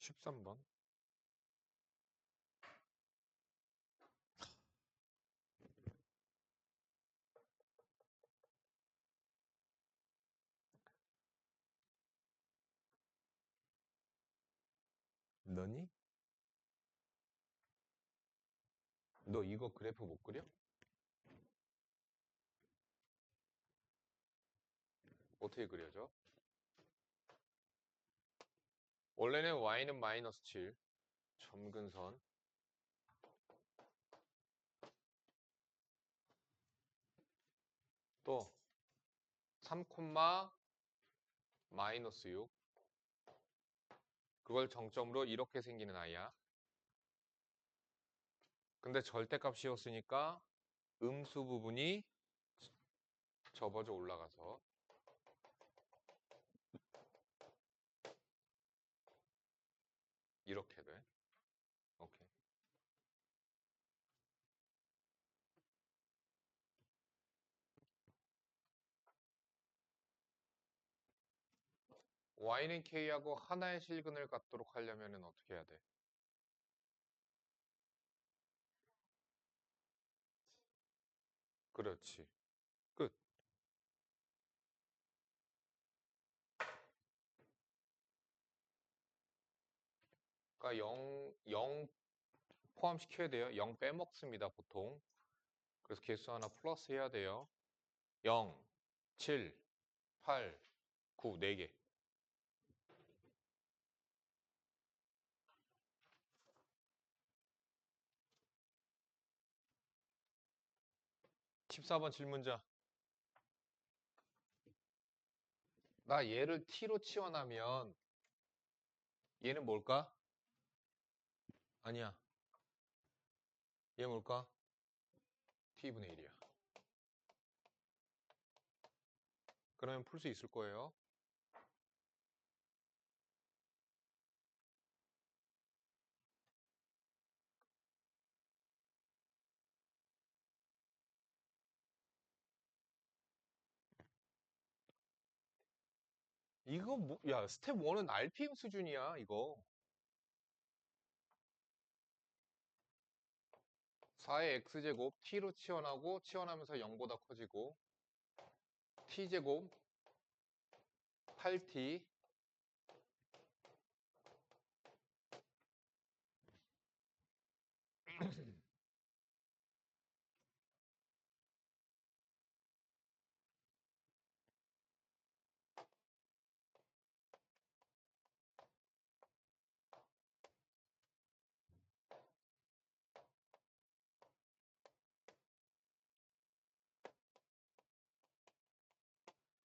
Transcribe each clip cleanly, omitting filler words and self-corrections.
13번. 너니? 너 이거 그래프 못 그려? 어떻게 그려져? 원래는 y는 마이너스 7. 점근선. 또 3, 마이너스 6. 그걸 정점으로 이렇게 생기는 아이야. 근데 절대값 씌웠으니까 음수 부분이 접어져 올라가서 이렇게 돼. 오케이. y는 k하고 하나의 실근을 갖도록 하려면 어떻게 해야 돼? 그렇지. 끝. 그러니까 0 포함시켜야 돼요. 0 빼먹습니다, 보통. 그래서 개수 하나 플러스 해야 돼요. 0, 7, 8, 9, 4개. 14번 질문자. 나 얘를 t로 치환하면 얘는 뭘까? 아니야. 얘 뭘까? t분의 1이야. 그러면 풀 수 있을 거예요. 이거 뭐, 야, 스텝 1은 RPM 수준이야, 이거. 4의 x제곱 t로 치환하고 치환하면서 0보다 커지고 t제곱 8t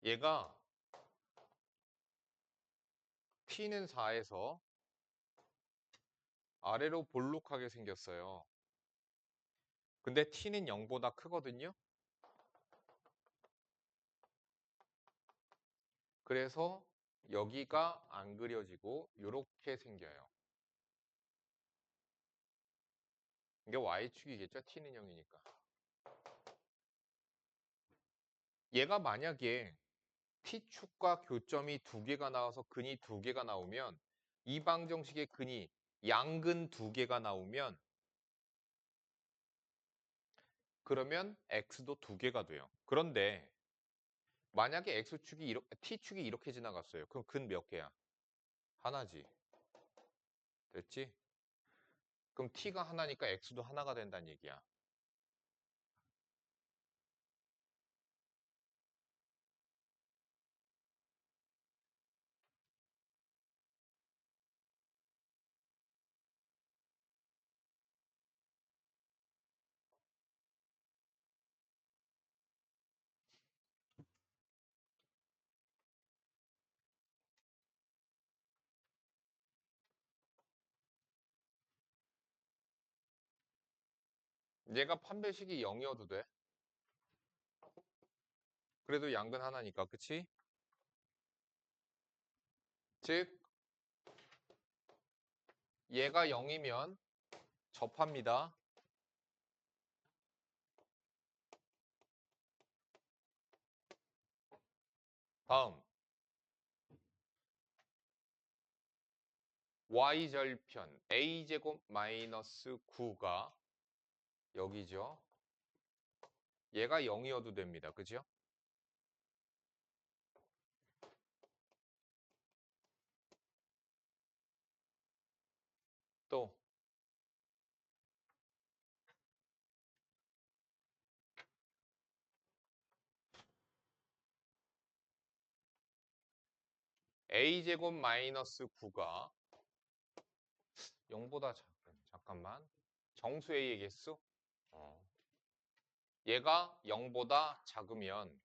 얘가 t는 4에서 아래로 볼록하게 생겼어요. 근데 t는 0보다 크거든요. 그래서 여기가 안 그려지고 이렇게 생겨요. 이게 y축이겠죠? t는 0이니까. 얘가 만약에 t축과 교점이 2개가 나와서 근이 2개가 나오면 이 방정식의 근이 양근 2개가 나오면 그러면 x도 2개가 돼요. 그런데 만약에 x축이 t축이 이렇게 지나갔어요. 그럼 근 몇 개야? 하나지. 됐지? 그럼 t가 하나니까 x도 하나가 된다는 얘기야. 얘가 판별식이 0이어도 돼. 그래도 양근 하나니까, 그치? 즉, 얘가 0이면 접합니다. 다음, y절편 a제곱 마이너스 9가 여기죠. 얘가 0이어도 됩니다. 그죠? 또 a제곱 마이너스 9가 0보다 잠깐만. 정수 a의 개수? 얘가 0보다 작으면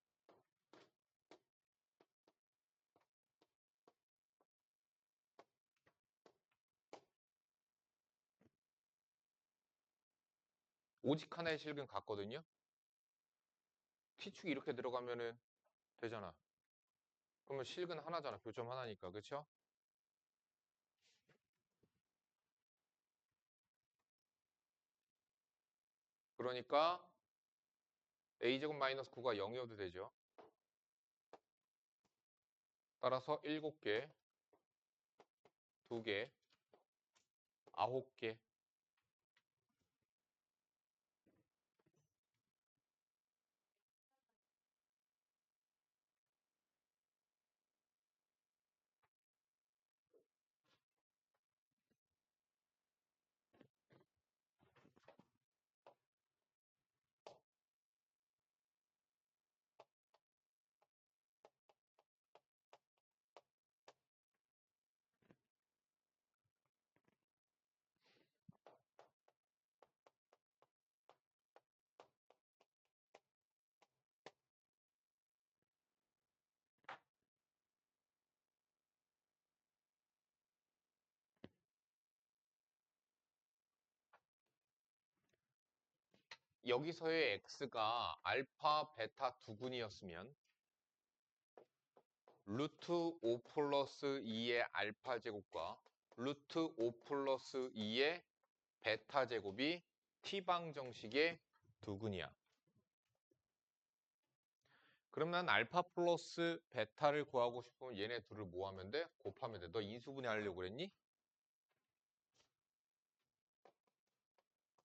오직 하나의 실근 같거든요. t축이 이렇게 들어가면은 되잖아. 그러면 실근 하나잖아. 교점 하나니까. 그쵸? 그러니까 a제곱 마이너스 9가 0이어도 되죠. 따라서 7개, 2개, 9개. 여기서의 x가 알파, 베타 두 군이었으면 루트 5 플러스 2의 알파 제곱과 루트 5 플러스 2의 베타 제곱이 t방 정식의 두 군이야. 그럼 난 알파 플러스 베타를 구하고 싶으면 얘네 둘을 뭐 하면 돼? 곱하면 돼. 너 인수분해 하려고 그랬니?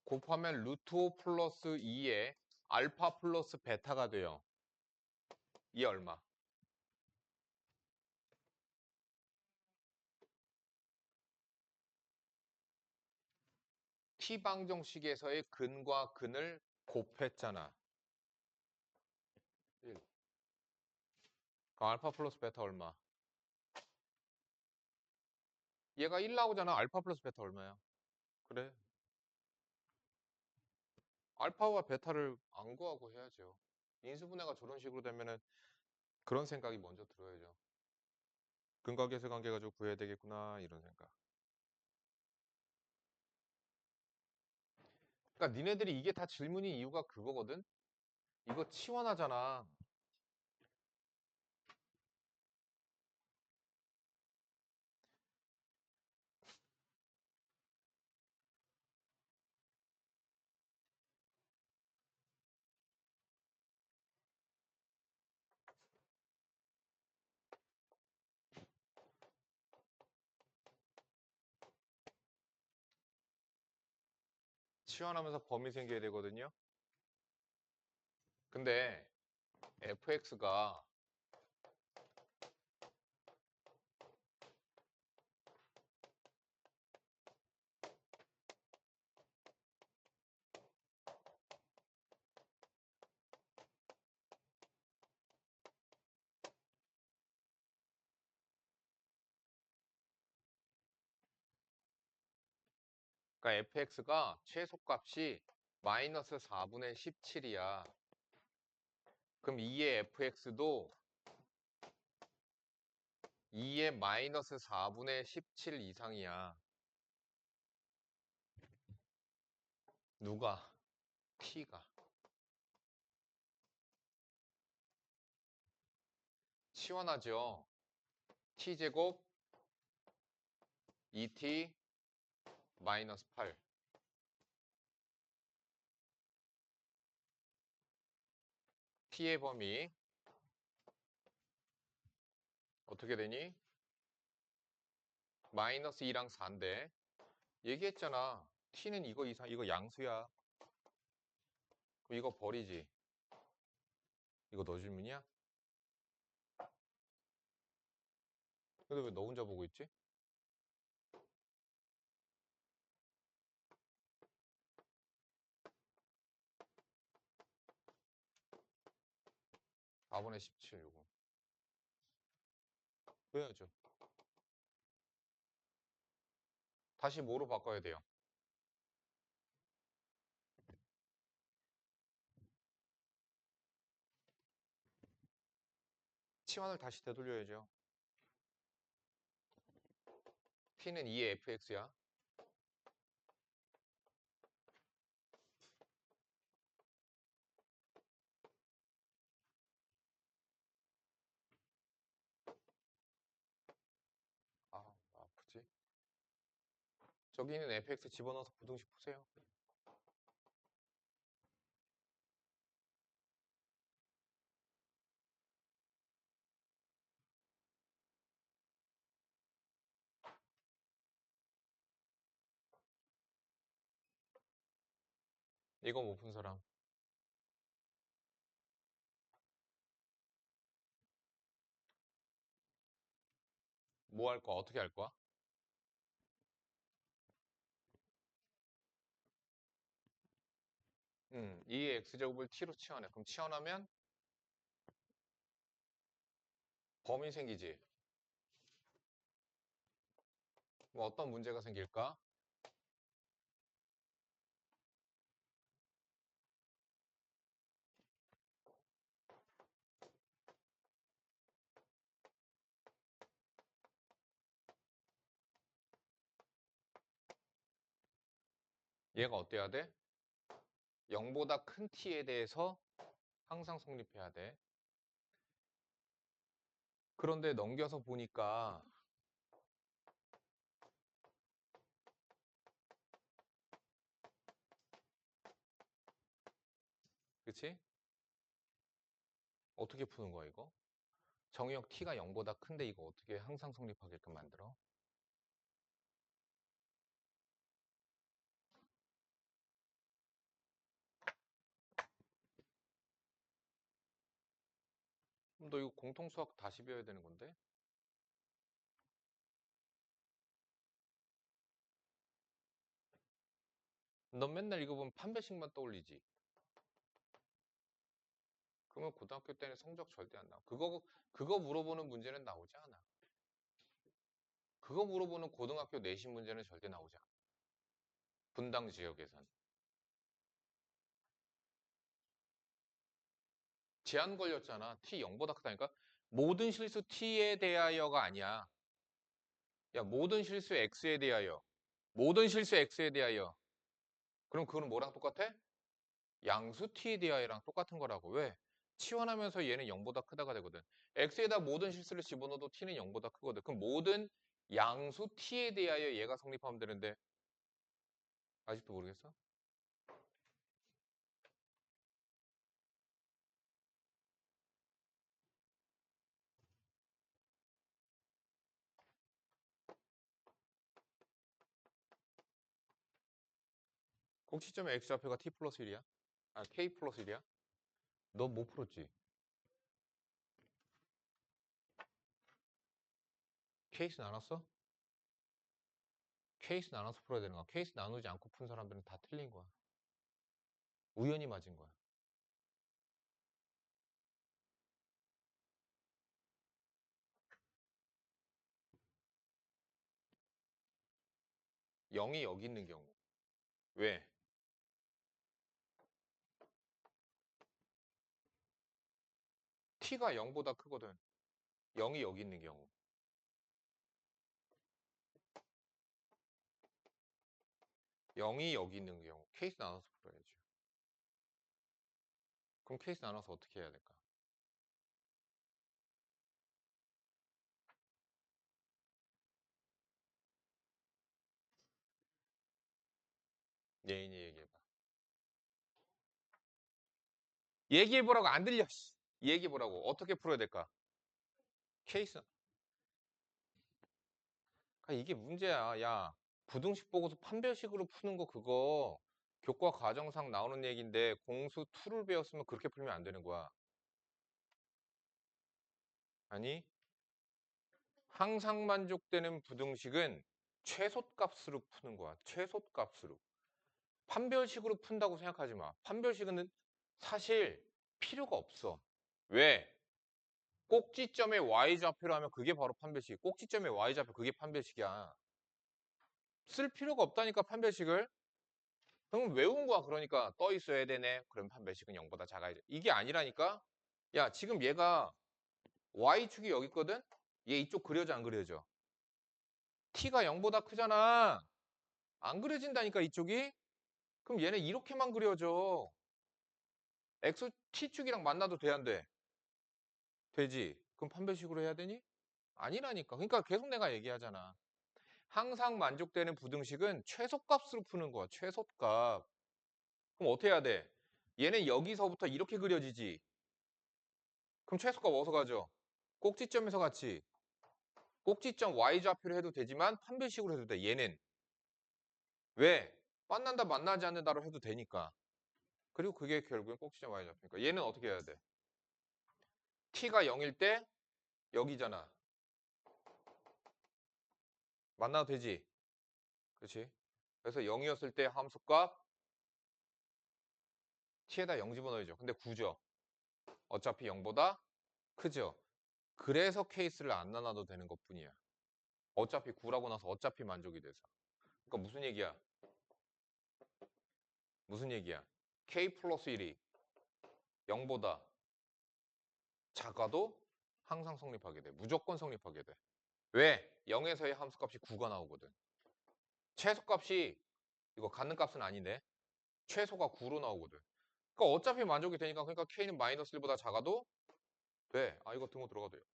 곱하면 루트 5 플러스 2의 알파 플러스 베타가 돼요. 이 얼마? t방정식에서의 근과 근을 곱했잖아. 1. 그럼 알파 플러스 베타 얼마? 얘가 1 나오잖아. 알파 플러스 베타 얼마야? 그래. 알파와 베타를 안 구하고 해야죠. 인수분해가 저런 식으로 되면은 그런 생각이 먼저 들어야죠. 근과 계수 관계 가지고 구해야 되겠구나 이런 생각. 그러니까 니네들이 이게 다 질문인 이유가 그거거든. 이거 치환하잖아. 치환하면서 범위 생겨야 되거든요. 근데 fx가 fx가 최소값이 마이너스 4분의 17이야. 그럼 2의 fx도 2의 마이너스 4분의 17 이상이야. 누가? t가. 치환하죠. t제곱 2t 마이너스 8. t의 범위 어떻게 되니? 마이너스 2랑 4인데 얘기했잖아. t는 이거 이상 이거 양수야. 그럼 이거 버리지. 이거 너 질문이야? 근데 왜 너 혼자 보고 있지? 4분의 17 요거. 해야죠. 다시 뭐로 바꿔야 돼요? 치환을 다시 되돌려야죠. t는 2의 fx야. 아, 아프지? 저기 있는 fx 집어넣어서 부등식 푸세요. 이거 못 푼 사람. 뭐 할 거야? 어떻게 할 거야? 2의 x제곱을 t로 치환해. 그럼 치환하면 범위 생기지. 뭐 어떤 문제가 생길까? 얘가 어때야 돼? 0보다 큰 t에 대해서 항상 성립해야 돼. 그런데 넘겨서 보니까 그치? 어떻게 푸는 거야 이거? 정의역 t가 0보다 큰데 이거 어떻게 항상 성립하게끔 만들어? 그럼 너 이거 공통수학 다시 배워야 되는 건데? 넌 맨날 이거 보면 판별식만 떠올리지? 그러면 고등학교 때는 성적 절대 안 나와. 그거 물어보는 문제는 나오지 않아. 그거 물어보는 고등학교 내신 문제는 절대 나오지 않아. 분당 지역에선. 제한 걸렸잖아. t 0보다 크다니까? 모든 실수 t에 대하여가 아니야. 야, 모든 실수 x에 대하여. 모든 실수 x에 대하여. 그럼 그거는 뭐랑 똑같아? 양수 t에 대하여랑 똑같은 거라고. 왜? 치환하면서 얘는 0보다 크다가 되거든. x에다 모든 실수를 집어넣어도 t는 0보다 크거든. 그럼 모든 양수 t에 대하여 얘가 성립하면 되는데 아직도 모르겠어? 꼭지점에 x 좌표가 t 플러스 1이야? 아, k 플러스 1이야? 너 못 풀었지? 케이스 나눴어? 케이스 나눠서 풀어야 되는 거야. 케이스 나누지 않고 푼 사람들은 다 틀린 거야. 우연히 맞은 거야. 0이 여기 있는 경우. 왜? t가 0보다 크거든. 0이 여기 있는 경우. 0이 여기 있는 경우. 케이스 나눠서 풀어야죠. 그럼 케이스 나눠서 어떻게 해야 될까? 예인이 얘기해봐. 얘기해보라고 안 들려. 씨. 얘기해보라고. 어떻게 풀어야 될까? 케이스. 아, 이게 문제야. 야, 부등식 보고서 판별식으로 푸는 거 그거 교과 과정상 나오는 얘기인데 공수 2를 배웠으면 그렇게 풀면 안 되는 거야. 아니, 항상 만족되는 부등식은 최소값으로 푸는 거야. 최소값으로. 판별식으로 푼다고 생각하지 마. 판별식은 사실 필요가 없어. 왜? 꼭지점에 y좌표로 하면 그게 바로 판별식. 꼭지점에 y좌표 그게 판별식이야. 쓸 필요가 없다니까 판별식을. 그럼 외운 거야. 그러니까 떠 있어야 되네. 그럼 판별식은 0보다 작아야 돼. 이게 아니라니까. 야, 지금 얘가 y축이 여기 있거든. 얘 이쪽 그려져 안 그려져? t가 0보다 크잖아. 안 그려진다니까 이쪽이. 그럼 얘는 이렇게만 그려져. x t축이랑 만나도 돼 안 돼? 되지. 그럼 판별식으로 해야 되니? 아니라니까. 그러니까 계속 내가 얘기하잖아. 항상 만족되는 부등식은 최소값으로 푸는 거야. 최소값. 그럼 어떻게 해야 돼? 얘는 여기서부터 이렇게 그려지지. 그럼 최소값 어디서 가죠? 꼭지점에서 같이. 꼭지점 y좌표로 해도 되지만 판별식으로 해도 돼. 얘는. 왜? 만난다 만나지 않는다로 해도 되니까. 그리고 그게 결국엔 꼭지점 y좌표니까. 얘는 어떻게 해야 돼? t가 0일 때 여기잖아. 만나도 되지? 그렇지? 그래서 0이었을 때 함수값 t에다 0 집어넣어야죠. 근데 9죠. 어차피 0보다 크죠. 그래서 케이스를 안 나눠도 되는 것뿐이야. 어차피 9라고 나서 어차피 만족이 돼서. 그러니까 무슨 얘기야? 무슨 얘기야? k 플러스 1이 0보다 작아도 항상 성립하게 돼. 무조건 성립하게 돼. 왜? 0에서의 함수값이 9가 나오거든. 최소값이 이거 갖는 값은 아닌데 최소가 9로 나오거든. 그러니까 어차피 만족이 되니까 그러니까 k는 마이너스 1보다 작아도 돼. 아 이거 등호 들어가도 돼요.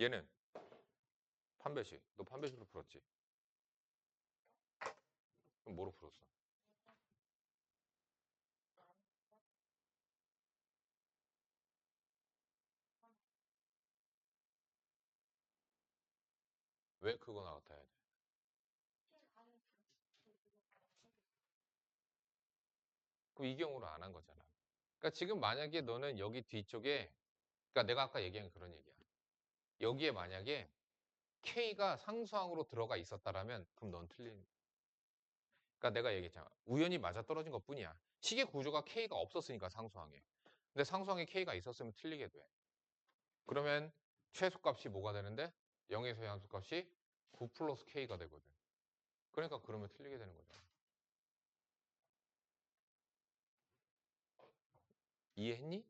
얘는 판별식. 너 판별식으로 풀었지? 그럼 뭐로 풀었어? 왜 그거 나같아야 돼? 그럼 이 경우로 안 한 거잖아. 그러니까 지금 만약에 너는 여기 뒤쪽에 그러니까 내가 아까 얘기한 그런 얘기야. 여기에 만약에 K가 상수항으로 들어가 있었다라면 그럼 넌 틀린. 그러니까 내가 얘기했잖아. 우연히 맞아떨어진 것뿐이야. 식의 구조가 K가 없었으니까 상수항에. 근데 상수항에 K가 있었으면 틀리게 돼. 그러면 최소값이 뭐가 되는데 0에서의 함수값이 9 플러스 K가 되거든. 그러니까 그러면 틀리게 되는 거잖아. 이해했니?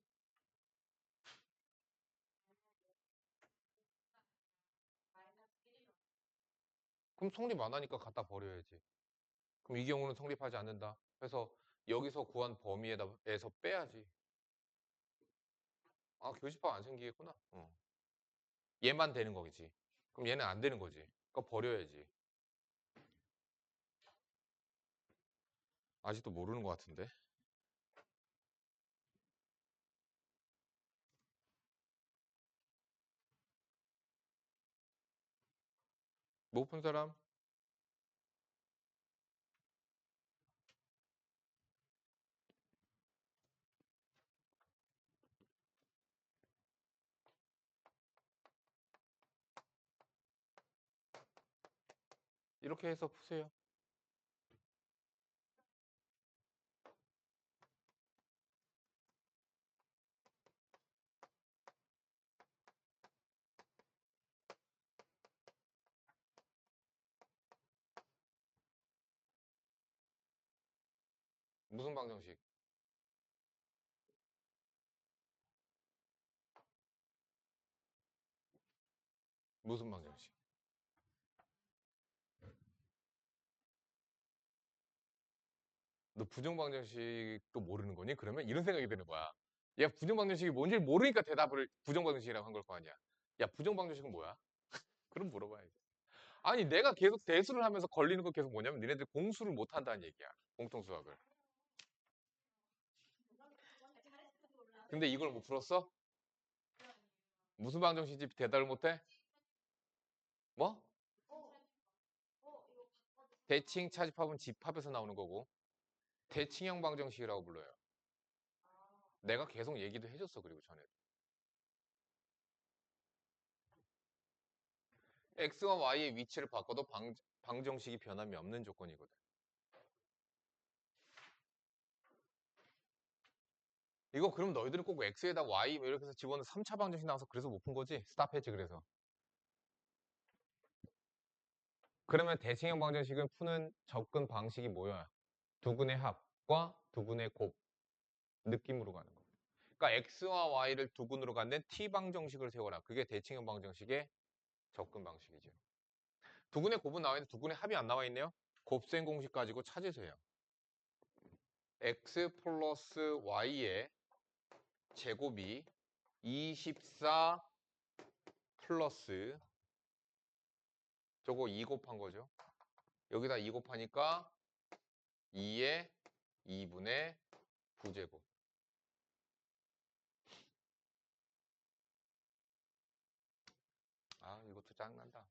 그럼 성립 안 하니까 갖다 버려야지. 그럼 이 경우는 성립하지 않는다. 그래서 여기서 구한 범위에서 빼야지. 아, 교집합 안 생기겠구나. 얘만 되는 거겠지. 그럼 얘는 안 되는 거지. 그거 버려야지. 아직도 모르는 것 같은데. 못 푼 사람? 이렇게 해서 푸세요. 무슨 방정식? 무슨 방정식? 너 부정방정식도 모르는 거니? 그러면 이런 생각이 드는 거야. 야, 부정방정식이 뭔지 모르니까 대답을 부정방정식이라고 한 걸 거 아니야. 야, 부정방정식은 뭐야? 그럼 물어봐야지. 아니, 내가 계속 대수를 하면서 걸리는 거 계속 뭐냐면 니네들 공수를 못 한다는 얘기야. 공통수학을. 근데 이걸 못 풀었어? 무슨 방정식인지 대답을 못 해? 뭐? 대칭 차집합은 집합에서 나오는 거고 대칭형 방정식이라고 불러요. 내가 계속 얘기도 해줬어. 그리고 전에 x와 y의 위치를 바꿔도 방정식이 변함이 없는 조건이거든. 이거 그럼 너희들은 꼭 x에다 y 뭐 이렇게 해서 집어넣어 3차 방정식 나와서 그래서 못 푼 거지? 스탑했지 그래서. 그러면 대칭형 방정식은 푸는 접근 방식이 뭐야? 두근의 합과 두근의 곱 느낌으로 가는 거. 그러니까 x와 y를 두근으로 갖는 t 방정식을 세워라. 그게 대칭형 방정식의 접근 방식이죠. 두근의 곱은 나와 있는데 두근의 합이 안 나와 있네요. 곱셈 공식 가지고 찾으세요. x 플러스 y의 제곱이 24 플러스 저거 2 곱한 거죠. 여기다 2 곱하니까 2의 2분의 9제곱. 아, 이것도 짜증난다.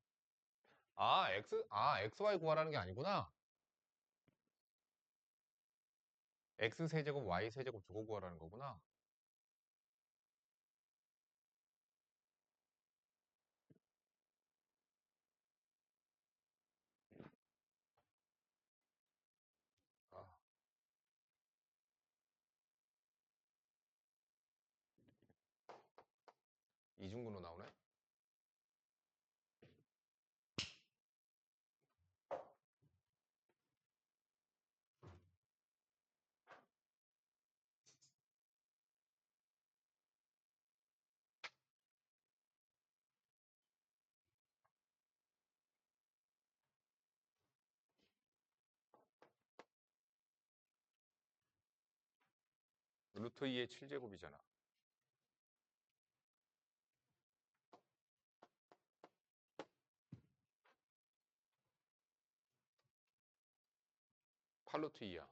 xy 구하라는 게 아니구나. x 세제곱, y 세제곱 저거 구하라는 거구나. 아, 이중근호 나오네. 루트 2의 7제곱이잖아. 팔루트 2야.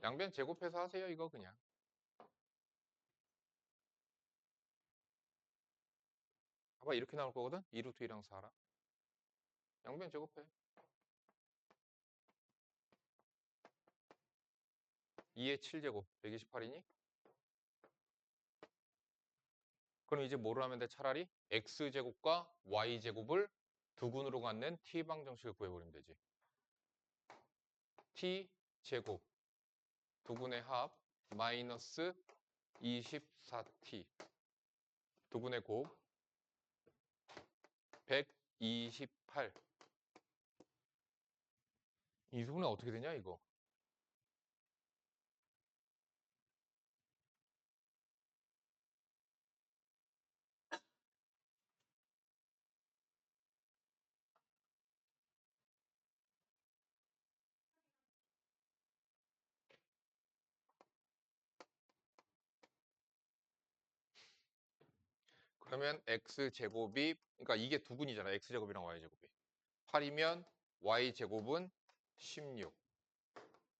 양변 제곱해서 하세요. 이거 그냥. 봐봐 이렇게 나올 거거든. 2루트 2랑 4랑. 양변 제곱해. 2의 7제곱 128이니? 그럼 이제 뭐로 하면 돼? 차라리 x제곱과 y제곱을 두근으로 갖는 t방정식을 구해버리면 되지. t제곱 두근의 합 마이너스 24t 두근의 곱 128. 이 수분은 어떻게 되냐 이거? 그러면 x제곱이 그러니까 이게 두근이잖아. x제곱이랑 y제곱이 8이면 y제곱은 16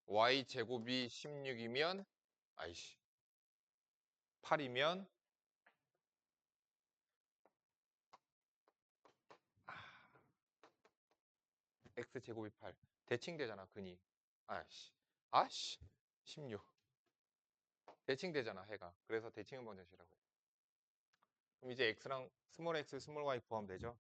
y제곱이 16이면 아이씨 8이면 x제곱이 8 대칭되잖아 근이 아씨 16 대칭되잖아 해가 그래서 대칭은 방정식이라고 해. 그럼 이제 x랑 스몰 x 스몰 y 구하면 되죠.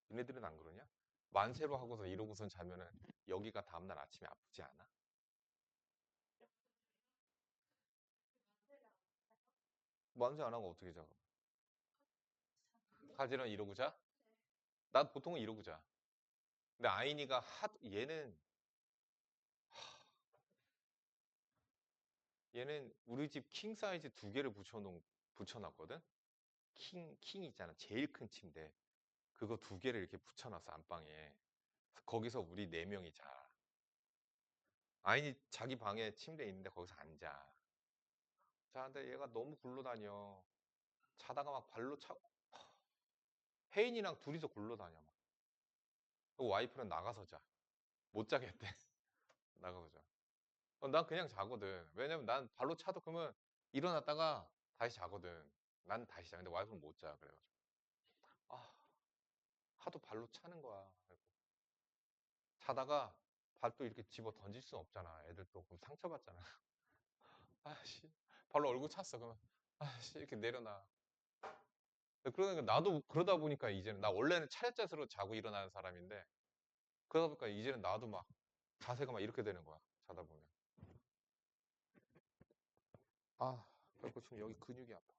얘네들은 안 그러냐? 만세로 하고서 이러고선 자면은 여기가 다음날 아침에 아프지 않아? 만세 안 하고 어떻게 자? 가지런 이러고 자? 난 보통은 이러고 자. 근데 아이니가 얘는 우리 집 킹 사이즈 2개를 붙여놨거든. 킹 있잖아. 제일 큰 침대. 그거 2개를 이렇게 붙여놨어, 안방에. 거기서 우리 4명이 자. 아니, 자기 방에 침대 있는데 거기서 앉아. 자, 근데 얘가 너무 굴러다녀. 자다가 막 발로 차고. 혜인이랑 둘이서 굴러다녀. 막. 그 와이프는 나가서 자. 못 자겠대. 나가서 자. 난 그냥 자거든. 왜냐면 난 발로 차도 그러면 일어났다가 다시 자거든. 난 다시 자. 근데 와이프는 못 자. 그래가지고. 아, 하도 발로 차는 거야. 그래서 자다가 발도 이렇게 집어 던질 수는 없잖아. 애들 또 그럼 상처받잖아. 아씨, 발로 얼굴 찼어. 그러면 아씨 이렇게 내려놔. 그러니까 나도 그러다 보니까 이제는 나 원래는 차렷자세로 자고 일어나는 사람인데 그러다 보니까 이제는 나도 막 자세가 막 이렇게 되는 거야. 자다 보면. 아, 그래서 지금 여기 근육이 아파.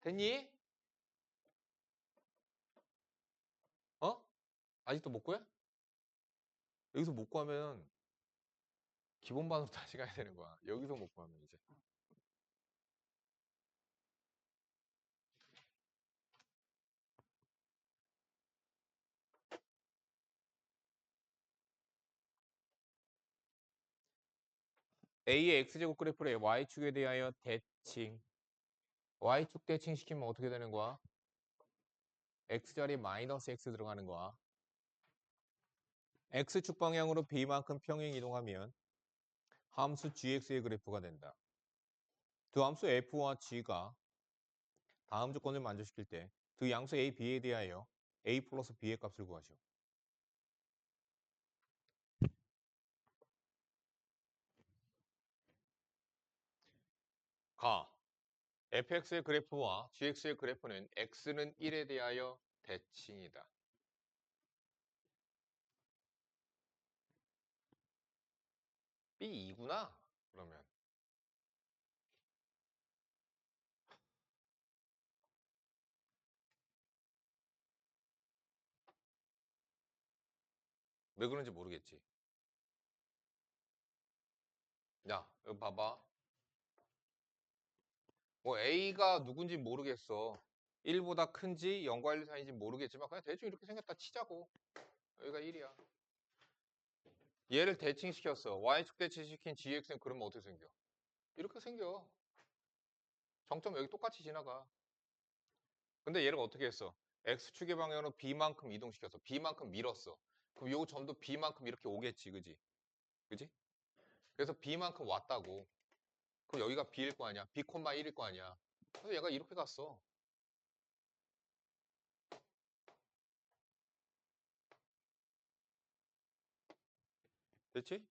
됐니? 어? 아직도 못 구해? 여기서 못 구하면 기본반으로 다시 가야 되는 거야. 여기서 못 구하면 이제. A의 X제곱 그래프를 Y축에 대하여 대칭. Y축 대칭시키면 어떻게 되는 거야? X자리에 마이너스 X 들어가는 거야. X축 방향으로 B만큼 평행 이동하면 함수 gx의 그래프가 된다. 두 함수 f와 g가 다음 조건을 만족시킬 때 두 양수 a, b에 대하여 a 플러스 b의 값을 구하시오. 가. fx의 그래프와 gx의 그래프는 x는 1에 대하여 대칭이다. B2구나. 그러면. 왜 그런지 모르겠지. 야, 이거 봐봐. 뭐 A가 누군지 모르겠어. 1보다 큰지 0과 1 사이인지 모르겠지만 그냥 대충 이렇게 생겼다 치자고. 여기가 1이야. 얘를 대칭시켰어. Y축 대칭시킨 GX는 그러면 어떻게 생겨? 이렇게 생겨. 정점 여기 똑같이 지나가. 근데 얘를 어떻게 했어? X축의 방향으로 B만큼 이동시켰어. B만큼 밀었어. 그럼 요 점도 B만큼 이렇게 오겠지. 그지? 그지? 그래서 B만큼 왔다고. 그럼 여기가 B일 거 아니야. B, 1일 거 아니야. 그래서 얘가 이렇게 갔어. 됐지?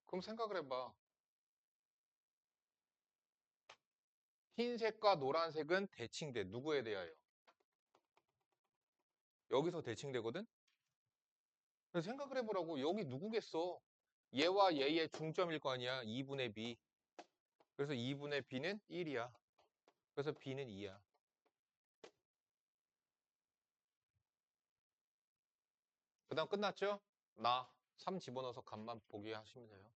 그럼 생각을 해봐. 흰색과 노란색은 대칭돼. 누구에 대하여? 여기서 대칭되거든? 그래서 생각을 해보라고. 여기 누구겠어? 얘와 얘의 중점일 거 아니야. 2분의 B. 그래서 2분의 B는 1이야. 그래서 B는 2야. 그 다음 끝났죠? 나 3 집어넣어서 값만 보게 하시면 돼요.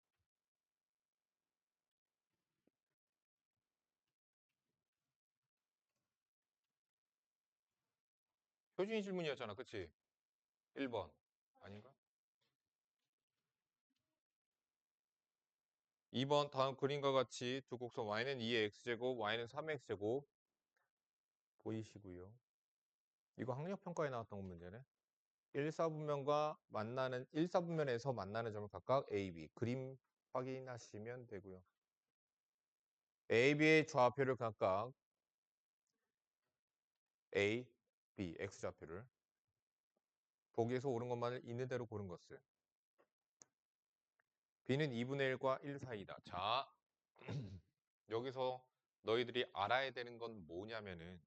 표준이 질문이었잖아. 그치? 1번. 아닌가? 2번 다음 그림과 같이 두 곡선 y는 2의 x제곱, y는 3의 x제곱 보이시고요. 이거 학력평가에 나왔던 문제네. 1사분면에서 만나는 점을 각각 A, B 그림 확인하시면 되고요. A, B의 좌표를 각각 A, B, X좌표를 보기에서 옳은 것만을 있는 대로 고른 것을 B는 2분의 1과 1 사이다. 자, 여기서 너희들이 알아야 되는 건 뭐냐면은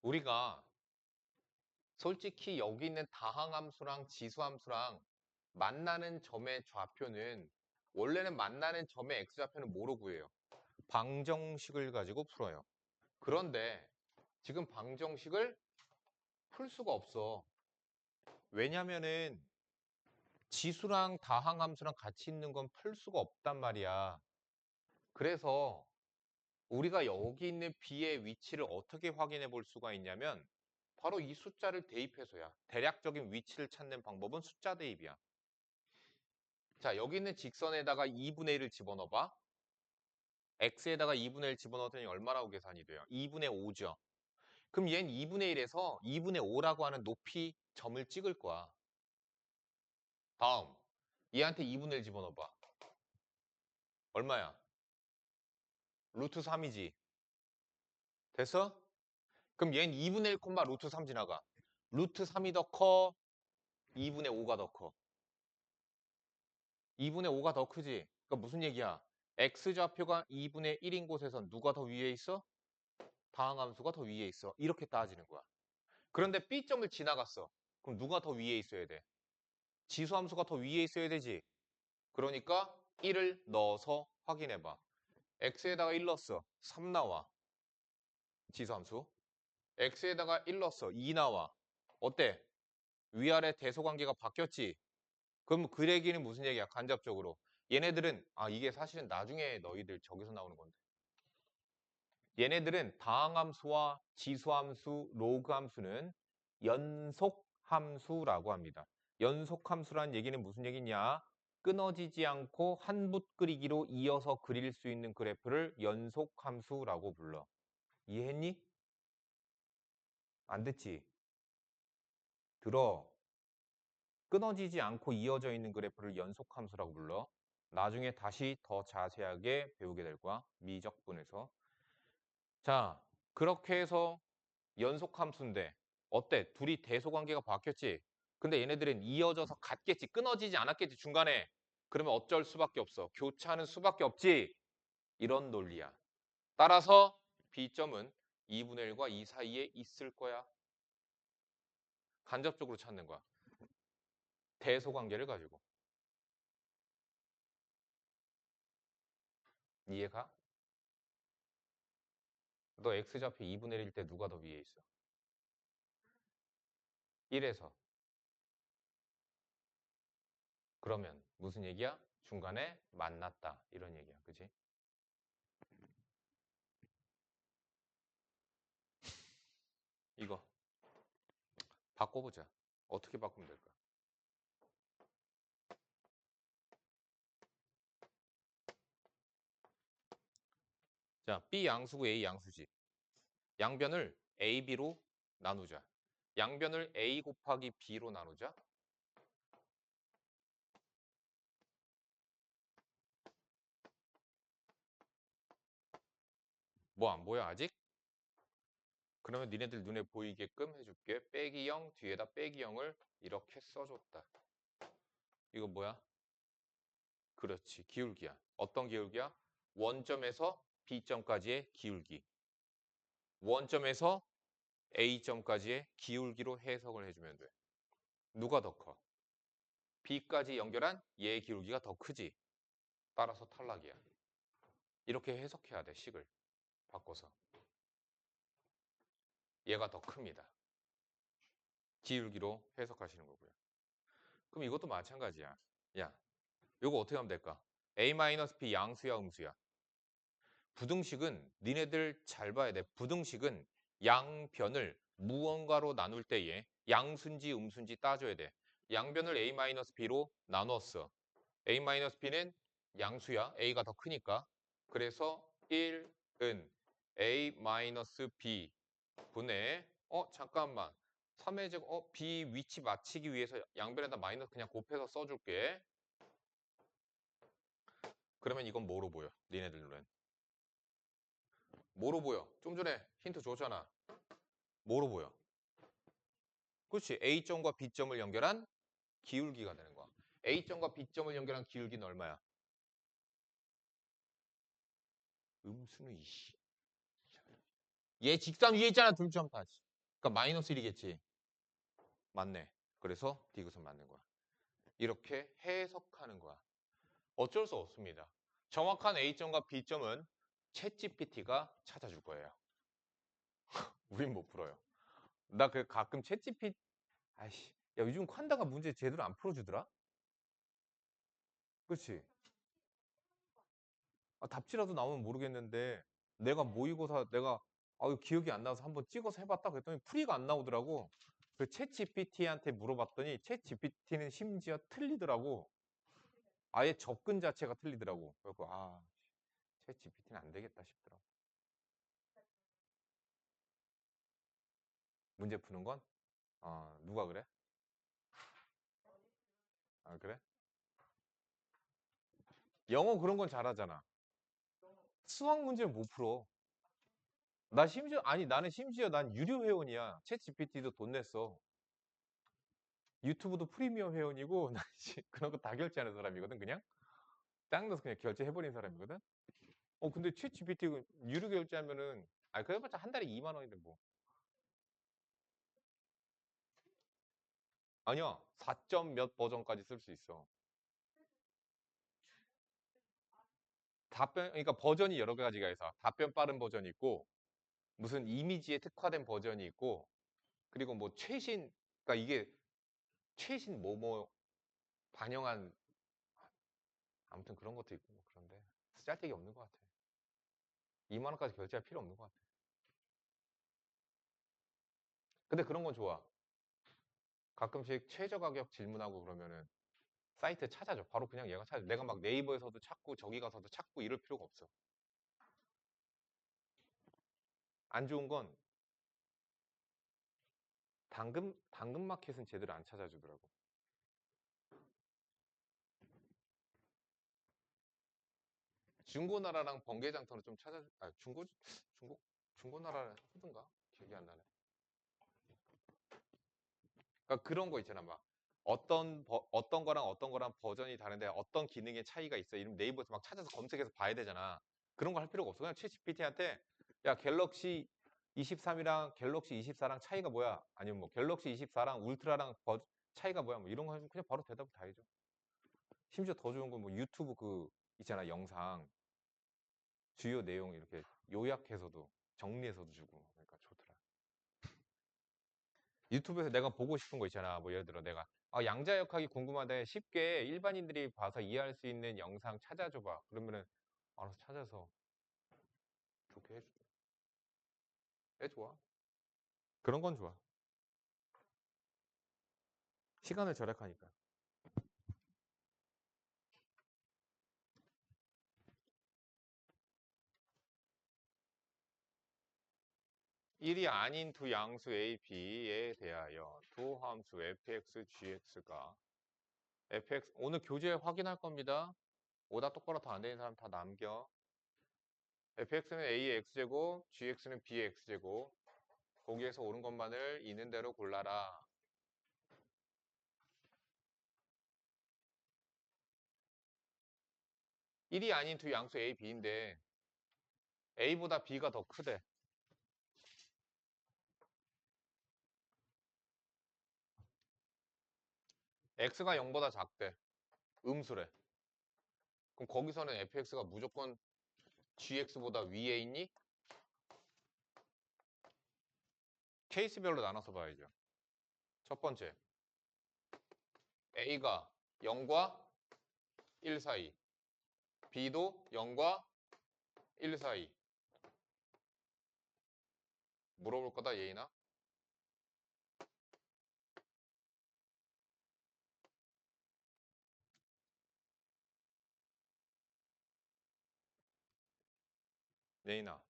우리가 솔직히 여기 있는 다항함수랑 지수함수랑 만나는 점의 좌표는 원래는 만나는 점의 X좌표는 뭐로 구해요? 방정식을 가지고 풀어요. 그런데 지금 방정식을 풀 수가 없어. 왜냐면은 지수랑 다항함수랑 같이 있는 건 풀 수가 없단 말이야. 그래서 우리가 여기 있는 B의 위치를 어떻게 확인해 볼 수가 있냐면 바로 이 숫자를 대입해서야. 대략적인 위치를 찾는 방법은 숫자 대입이야. 자, 여기 있는 직선에다가 2분의 1을 집어넣어봐. x에다가 2분의 1 집어넣었더니 얼마라고 계산이 돼요? 2분의 5죠. 그럼 얘는 2분의 1에서 2분의 5라고 하는 높이 점을 찍을 거야. 다음, 얘한테 2분의 1 집어넣어봐. 얼마야? 루트 3이지. 됐어? 그럼 얘는 2분의 1, 루트 3 지나가. 루트 3이 더 커? 2분의 5가 더 커? 2분의 5가 더 크지? 그러니까 무슨 얘기야? x좌표가 2분의 1인 곳에선 누가 더 위에 있어? 다항함수가 더 위에 있어. 이렇게 따지는 거야. 그런데 B점을 지나갔어. 그럼 누가 더 위에 있어야 돼? 지수함수가 더 위에 있어야 되지. 그러니까 1을 넣어서 확인해봐. x에다가 1 넣었어. 3 나와. 지수함수. x에다가 1 넣었어. 2 나와. 어때? 위아래 대소관계가 바뀌었지? 그럼 그 얘기는 무슨 얘기야? 간접적으로. 얘네들은 이게 사실은 나중에 너희들 저기서 나오는 건데. 얘네들은 다항함수와 지수함수, 로그함수는 연속함수라고 합니다. 연속함수란 얘기는 무슨 얘기냐? 끊어지지 않고 한 붓 그리기로 이어서 그릴 수 있는 그래프를 연속함수라고 불러. 이해했니? 안 됐지? 들어. 끊어지지 않고 이어져 있는 그래프를 연속함수라고 불러. 나중에 다시 더 자세하게 배우게 될 거야. 미적분에서. 자, 그렇게 해서 연속함수인데 어때? 둘이 대소관계가 바뀌었지? 근데 얘네들은 이어져서 같겠지. 끊어지지 않았겠지, 중간에. 그러면 어쩔 수밖에 없어. 교차하는 수밖에 없지. 이런 논리야. 따라서 B점은 2분의 1과 2 사이에 있을 거야. 간접적으로 찾는 거야. 대소관계를 가지고. 이해가? 너 X좌표 2분의 1일 때 누가 더 위에 있어? 1에서. 그러면 무슨 얘기야? 중간에 만났다. 이런 얘기야. 그지? 이거 바꿔보자. 어떻게 바꾸면 될까? 자, B 양수고 A 양수지. 양변을 A, B로 나누자. 양변을 A 곱하기 B로 나누자. 뭐 안 보여 아직? 그러면 니네들 눈에 보이게끔 해줄게. 빼기 0 뒤에다 빼기 0을 이렇게 써줬다. 이거 뭐야? 그렇지. 기울기야. 어떤 기울기야? 원점에서 B점까지의 기울기. 원점에서 A점까지의 기울기로 해석을 해주면 돼. 누가 더 커? B까지 연결한 얘의 기울기가 더 크지. 따라서 탈락이야. 이렇게 해석해야 돼, 식을 바꿔서. 얘가 더 큽니다. 기울기로 해석하시는 거고요. 그럼 이것도 마찬가지야. 야, 이거 어떻게 하면 될까? A-B 양수야, 음수야? 부등식은 니네들 잘 봐야 돼. 부등식은 양변을 무언가로 나눌 때에 양수인지 음수인지 따져야 돼. 양변을 A-B로 나눴어. A-B는 양수야. A가 더 크니까. 그래서 1은 A-B 분의 잠깐만. 3의 제곱 B 위치 맞추기 위해서 양변에다 마이너스 그냥 곱해서 써줄게. 그러면 이건 뭐로 보여? 니네들 눈엔. 뭐로 보여? 좀 전에 힌트 줬잖아. 뭐로 보여? 그렇지. A점과 B점을 연결한 기울기가 되는 거야. A점과 B점을 연결한 기울기는 얼마야? 음수는 이씨. 얘 직선 위에 있잖아. 둘 점 다. 그러니까 마이너스 1이겠지. 맞네. 그래서 디귿은 맞는 거야. 이렇게 해석하는 거야. 어쩔 수 없습니다. 정확한 A점과 B점은 챗GPT가 찾아줄 거예요. 우린 못 풀어요. 나 그 가끔 챗GPT 아이씨 야, 요즘 칸다가 문제 제대로 안 풀어주더라? 그렇지? 아, 답지라도 나오면 모르겠는데 내가 모의고사 내가 기억이 안 나서 한번 찍어서 해봤다 그랬더니 풀이가 안 나오더라고. 그 챗 GPT한테 물어봤더니 챗 GPT는 심지어 틀리더라고. 아예 접근 자체가 틀리더라고. 그래서 챗 GPT는 안 되겠다 싶더라고. 문제 푸는 건? 누가 그래? 아, 그래? 영어 그런 건 잘하잖아. 수학 문제는 못 풀어. 나는 심지어 난 유료 회원이야. 챗 GPT도 돈 냈어. 유튜브도 프리미엄 회원이고, 나 그런 거 다 결제하는 사람이거든, 그냥. 딱 넣어서 그냥 결제해버린 사람이거든. 근데 챗 GPT 유료 결제하면은, 그래봤자 한 달에 2만 원인데 뭐. 아니야, 4점 몇 버전까지 쓸 수 있어. 그러니까 버전이 여러 가지가 있어. 답변 빠른 버전이 있고, 무슨 이미지에 특화된 버전이 있고, 그리고 뭐 그러니까 이게 최신 반영한, 아무튼 그런 것도 있고, 뭐 그런데 쓸데기 없는 것 같아. 2만 원까지 결제할 필요 없는 것 같아. 근데 그런 건 좋아. 가끔씩 최저 가격 질문하고 그러면은 사이트 찾아줘. 바로 그냥 얘가 찾아줘. 내가 막 네이버에서도 찾고 저기 가서도 찾고 이럴 필요가 없어. 안 좋은 건 당근마켓은 제대로 안 찾아주더라고. 중고나라랑 번개장터는 좀 중고, 중고나라 하던가? 기억이 안 나네. 그러니까 그런 거 있잖아. 막 어떤 거랑 어떤 거랑 버전이 다른데 어떤 기능의 차이가 있어. 이러면 네이버에서 막 찾아서 검색해서 봐야 되잖아. 그런 거 할 필요가 없어. 그냥 챗 GPT한테 야, 갤럭시 23이랑 갤럭시 24랑 차이가 뭐야? 아니면 뭐 갤럭시 24랑 울트라랑 차이가 뭐야? 뭐 이런 거 해주면 그냥 바로 대답을 다 해줘. 심지어 더 좋은 건 뭐 유튜브 있잖아. 영상 주요 내용 이렇게 요약해서도 정리해서도 주고. 그러니까 좋더라. 유튜브에서 내가 보고 싶은 거 있잖아. 뭐 예를 들어 내가 양자역학이 궁금한데 쉽게 일반인들이 봐서 이해할 수 있는 영상 찾아줘봐. 그러면은 알아서 찾아서 좋게 해줘. 좋아. 그런 건 좋아. 시간을 절약하니까. 일이 아닌 두 양수 A, B에 대하여 두 함수 fx, gx가 fx 오늘 교재 확인할 겁니다. 오다 똑바로 더 안 되는 사람 다 남겨. fx는 a의 x제곱, gx는 b의 x제곱. 거기에서 옳은 것만을 있는 대로 골라라. 일이 아닌 두 양수 A, B인데 A보다 B가 더 크대. X가 0보다 작대. 음수래. 그럼 거기서는 fx가 무조건 gx보다 위에 있니? 케이스별로 나눠서 봐야죠. 첫 번째, A가 0과 1 사이, B도 0과 1 사이. 물어볼 거다, 예인아? 예인아.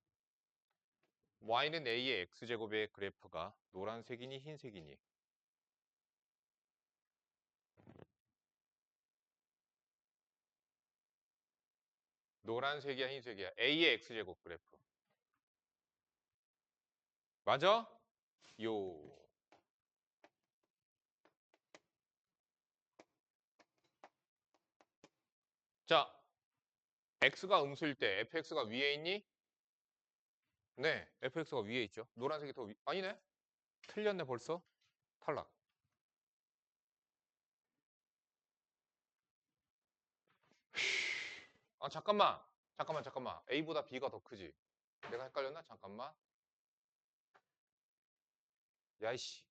Y는 A의 X제곱의 그래프가 노란색이니 흰색이니? 노란색이야, 흰색이야? A의 X제곱 그래프. 맞아? 요. 자, X가 음수일 때 fx가 위에 있니? 네, fx가 위에 있죠. 노란색이 아니네? 틀렸네, 벌써? 탈락. 잠깐만. 잠깐만. A보다 B가 더 크지? 내가 헷갈렸나? 잠깐만. 야이씨.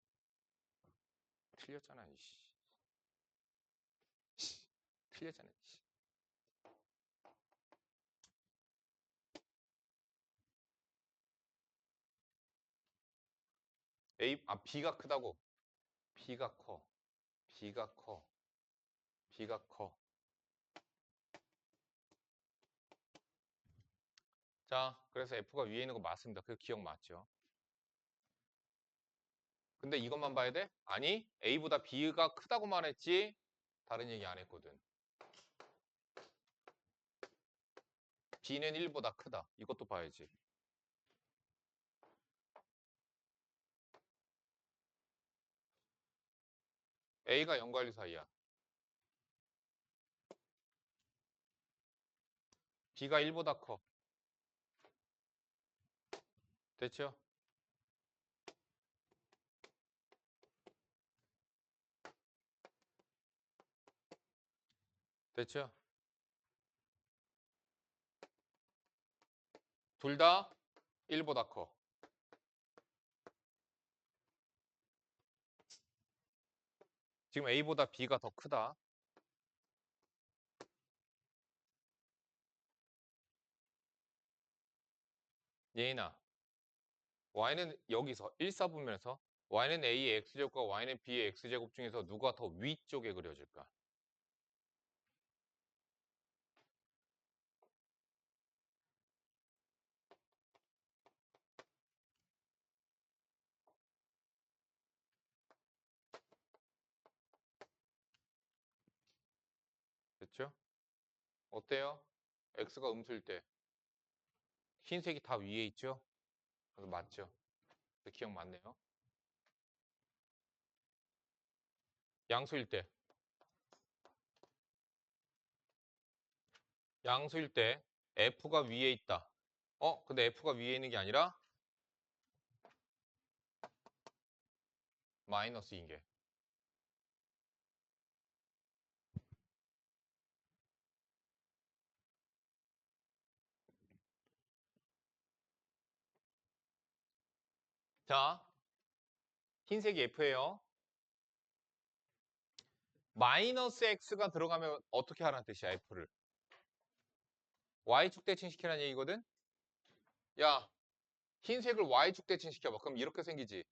틀렸잖아, 이씨. 틀렸잖아, 이씨. B가 크다고. B가 커. B가 커. B가 커. 자, 그래서 F가 위에 있는 거 맞습니다. 그 기억 맞죠? 근데 이것만 봐야 돼? 아니, A보다 B가 크다고만 했지 다른 얘기 안 했거든. B는 1보다 크다. 이것도 봐야지. A가 0과 1 사이야. B가 1보다 커. 됐죠? 됐죠? 둘 다 1보다 커. 지금 A보다 B가 더 크다. 예인아, Y는 여기서 1사분면에서 Y는 A의 X제곱과 Y는 B의 X제곱 중에서 누가 더 위쪽에 그려질까? 됐죠? 어때요? X가 음수일 때 흰색이 다 위에 있죠? 그래서 맞죠? 기억 맞네요. 양수일 때. 양수일 때 F가 위에 있다. 근데 F가 위에 있는 게 아니라 마이너스인 게. 자, 흰색이 F예요. 마이너스 X가 들어가면 어떻게 하라는 뜻이야, F를. Y축 대칭시키라는 얘기거든? 야, 흰색을 Y축 대칭시켜봐. 그럼 이렇게 생기지.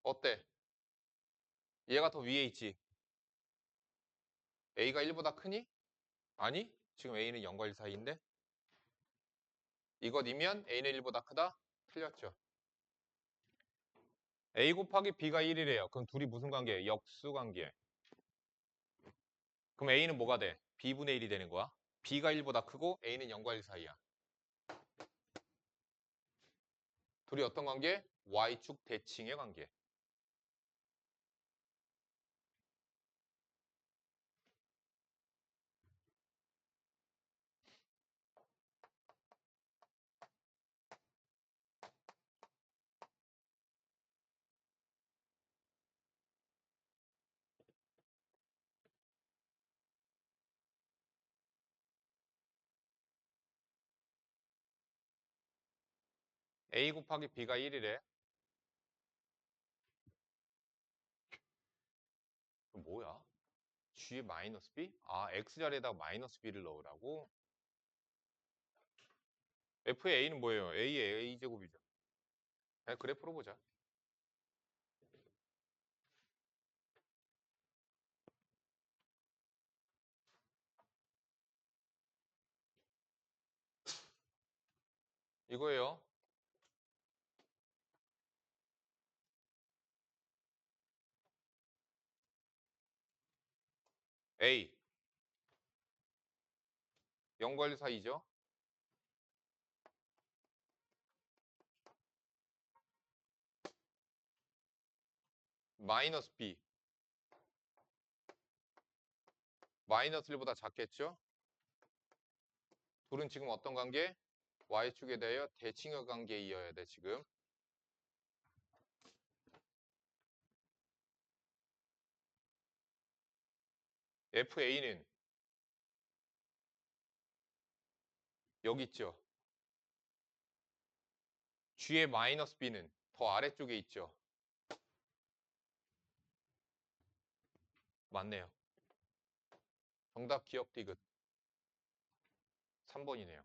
어때? 얘가 더 위에 있지. A가 1보다 크니? 아니, 지금 A는 0과 1 사이인데? 이것이면 A는 1보다 크다? 틀렸죠. A 곱하기 B가 1이래요. 그럼 둘이 무슨 관계예요? 역수 관계. 그럼 A는 뭐가 돼? B분의 1이 되는 거야. B가 1보다 크고 A는 0과 1 사이야. 둘이 어떤 관계? Y축 대칭의 관계. A 곱하기 B가 1이래. 그럼 뭐야? G에 마이너스 B? 아, X자리에다가 마이너스 B를 넣으라고? F의 A는 뭐예요? A의 A제곱이죠. 네, 그래 풀어보자. 이거예요. A 0과 1 사이죠. 마이너스 B 마이너스 1보다 작겠죠? 둘은 지금 어떤 관계? Y축에 대하여 대칭의 관계에 이어야 돼 지금. FA는 여기 있죠. G의 마이너스 B는 더 아래쪽에 있죠. 맞네요. 정답 기억 디귿. 3번이네요.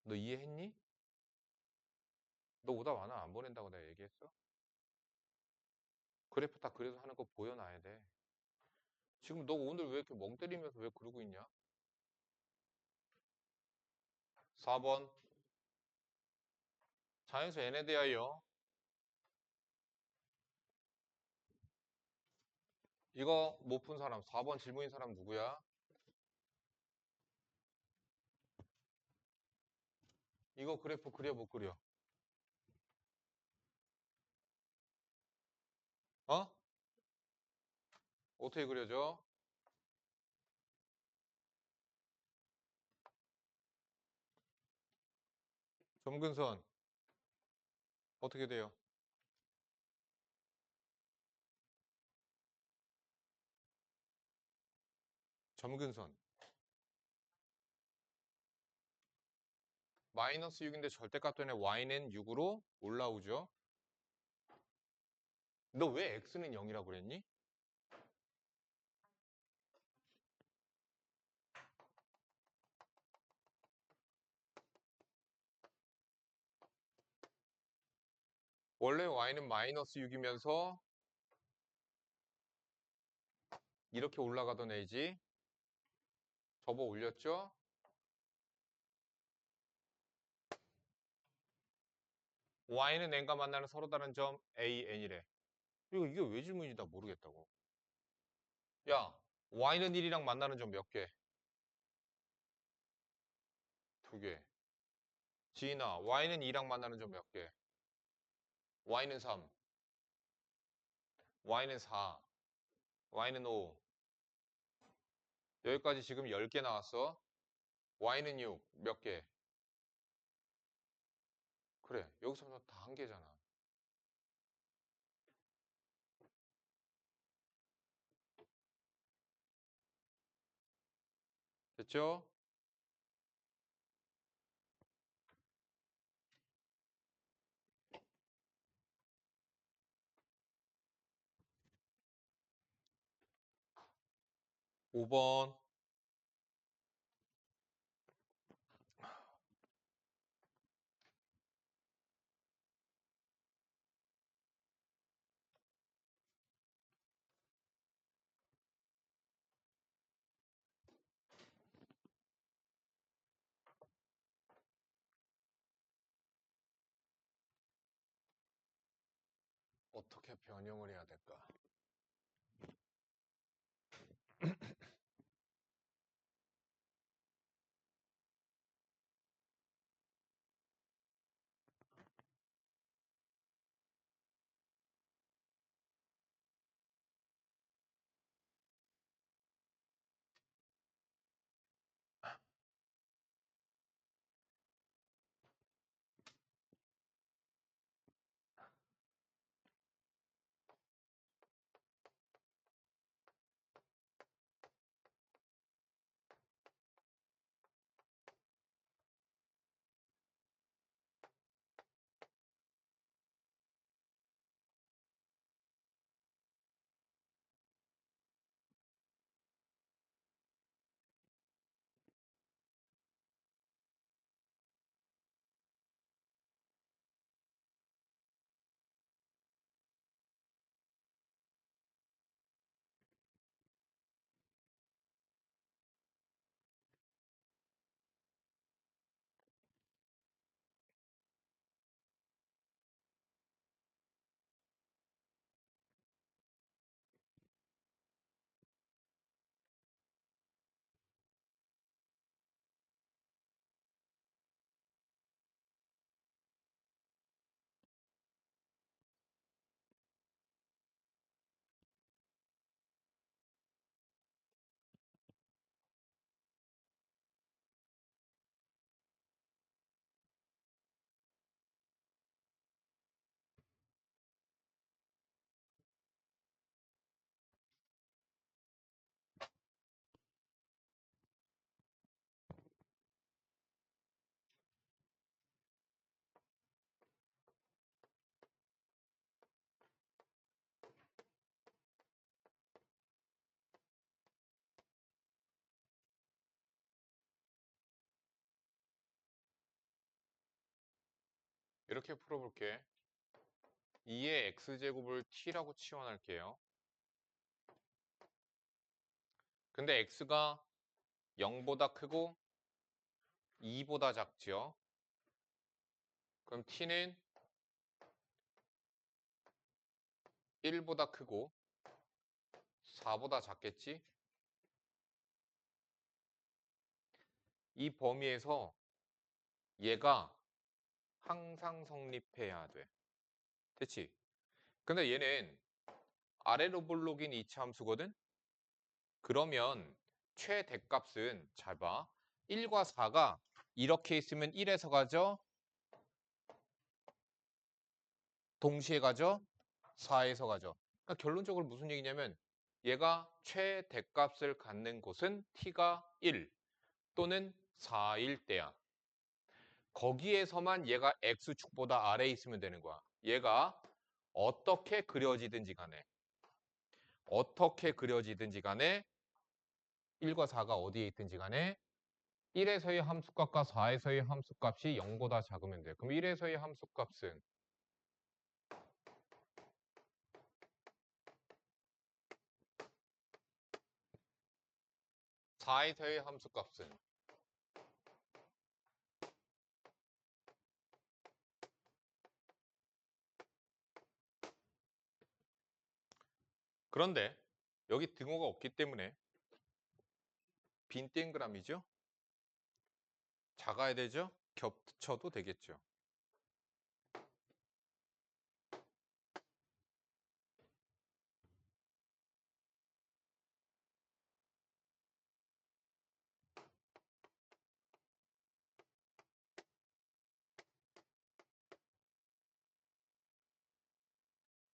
너 이해했니? 너 오답 안 보낸다고 내가 얘기했어? 그래프 다 그래서 하는 거 보여놔야 돼. 지금 너 오늘 왜 이렇게 멍 때리면서 왜 그러고 있냐? 4번. 자연수 n에 대하여. 이거 못 푼 사람, 4번 질문인 사람 누구야? 이거 그래프 그려 못 그려? 어? 어떻게 그려져? 점근선 어떻게 돼요? 점근선 마이너스 6인데 절대값 때문에 y는 6으로 올라오죠. 너 왜 x는 0이라고 그랬니? 원래 y는 마이너스 6이면서 이렇게 올라가던 애지. 접어 올렸죠? y는 n과 만나는 서로 다른 점 a, n이래. 이게 왜 질문이다 모르겠다고. 야, y는 1이랑 만나는 점 몇 개? 2개. 지인아, y는 2랑 만나는 점 몇 개? y는 3, y는 4, y는 5. 여기까지 지금 10개 나왔어. y는 6, 몇 개? 그래, 여기서부터 다 한 개잖아. 됐죠? 5번. 어떻게 변형을 해야 될까? 이렇게 풀어볼게. 2의 x제곱을 t라고 치환할게요. 근데 x가 0보다 크고 2보다 작죠. 그럼 t는 1보다 크고 4보다 작겠지? 이 범위에서 얘가 항상 성립해야 돼. 됐지? 근데 얘는 아래로 볼록인 이차함수거든? 그러면 최대값은 잘 봐. 1과 4가 이렇게 있으면 1에서 가죠? 동시에 가죠? 4에서 가죠. 그러니까 결론적으로 무슨 얘기냐면 얘가 최대값을 갖는 곳은 t가 1 또는 4일 때야. 거기에서만 얘가 x축보다 아래에 있으면 되는 거야. 얘가 어떻게 그려지든지 간에 1과 4가 어디에 있든지 간에 1에서의 함수값과 4에서의 함수값이 0보다 작으면 돼. 그럼 1에서의 함수값은 4에서의 함수값은 그런데 여기 등호가 없기 때문에 빈 동그라미죠? 작아야 되죠? 겹쳐도 되겠죠.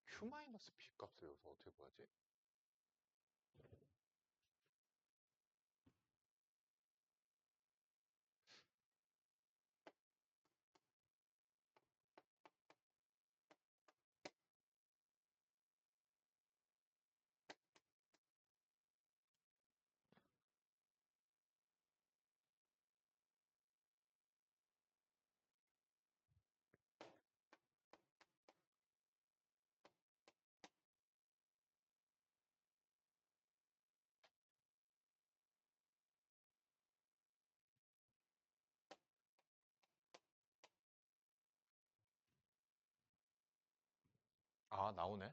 Q-P 값을 여기서 어떻게 구하지? 아, 나오네.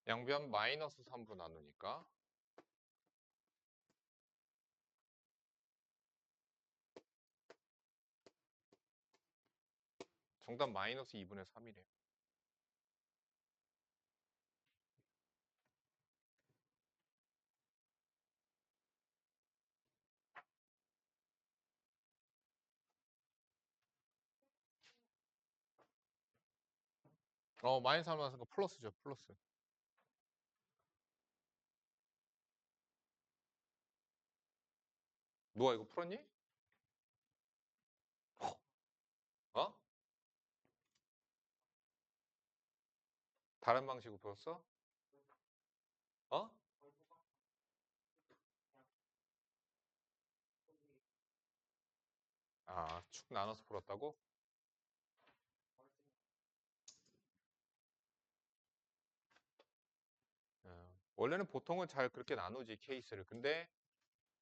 양변 마이너스 3분 나누니까 정답 마이너스 2분의 3이래. 마이너스 3 나왔으니까 플러스죠, 플러스. 누가 이거 풀었니? 어? 다른 방식으로 풀었어? 어? 아, 축 나눠서 풀었다고? 원래는 보통은 잘 그렇게 나누지, 케이스를. 근데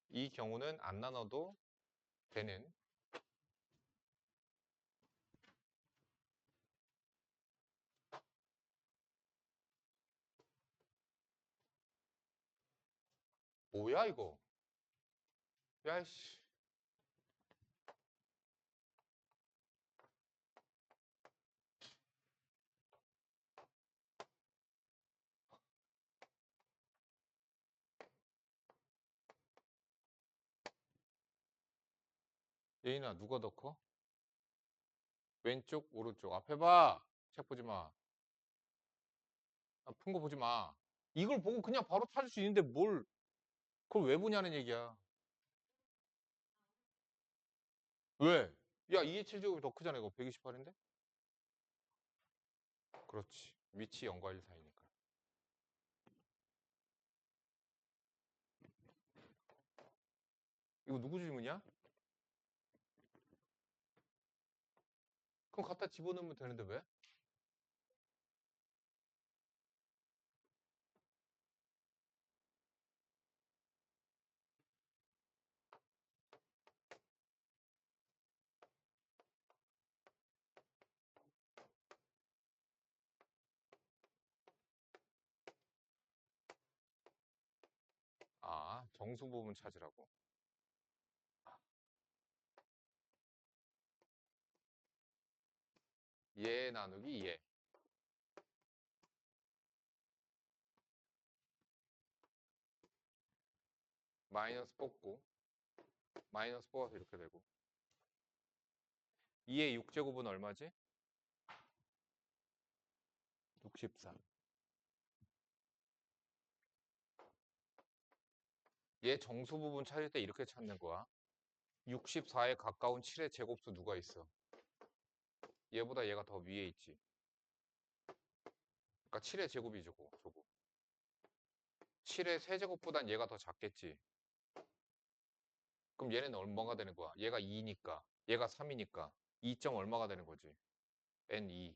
이 경우는 안 나눠도 되는. 뭐야, 이거? 야이씨. 예인아, 누가 더 커? 왼쪽, 오른쪽. 앞에 봐. 책 보지 마. 푼 거 보지 마. 이걸 보고 그냥 바로 찾을 수 있는데 그걸 왜 보냐는 얘기야. 왜? 야, 2의 7제곱이 더 크잖아, 이거. 128인데? 그렇지. 위치 0과 1 사이니까. 이거 누구 질문이야? 그럼 갖다 집어넣으면 되는데 왜? 아, 정수 부분 찾으라고. 얘 나누기 얘. 마이너스 뽑고 마이너스 뽑아서 이렇게 되고 2의 6제곱은 얼마지? 64. 얘 정수 부분 찾을 때 이렇게 찾는 거야. 64에 가까운 7의 제곱수 누가 있어? 얘보다 얘가 더 위에 있지. 그러니까 7의 제곱이죠, 저거. 7의 세제곱보단 얘가 더 작겠지. 그럼 얘는 얼마가 되는 거야? 얘가 2니까, 얘가 3이니까 2점 얼마가 되는 거지? n2.